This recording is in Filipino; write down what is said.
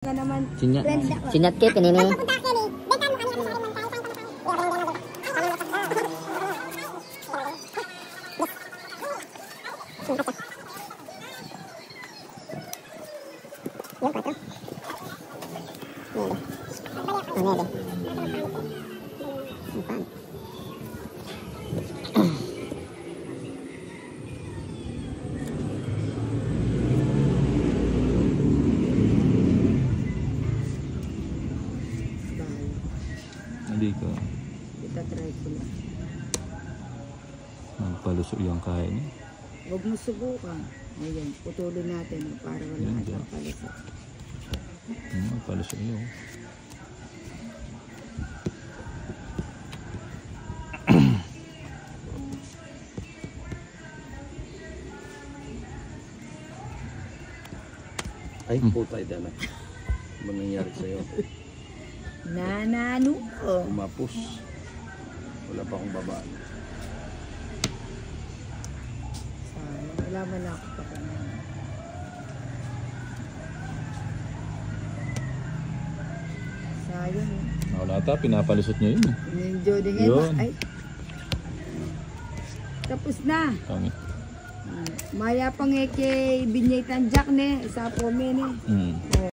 Ka naman. Sinyat ke pinini. Hindi ka. Kita try ko lang. Nagpalusok yung kain eh. Huwag mo subukan. Ayan, putulin natin para wala Yan, kang dyan. palusok. Nagpalusok yung. Ay, putay dala. Ano nangyari sa'yo? Nanano ko. Umapos. Wala pa akong babaan. Sayang, wala man ako pa kanina. Sayang eh. Wala ta, pinapalusot niya yun eh. Ninjo din ngayon. Yun. Ay. Tapos na. Pangit. Maya pang kay Binyay Tanjak ne. Isa po men eh.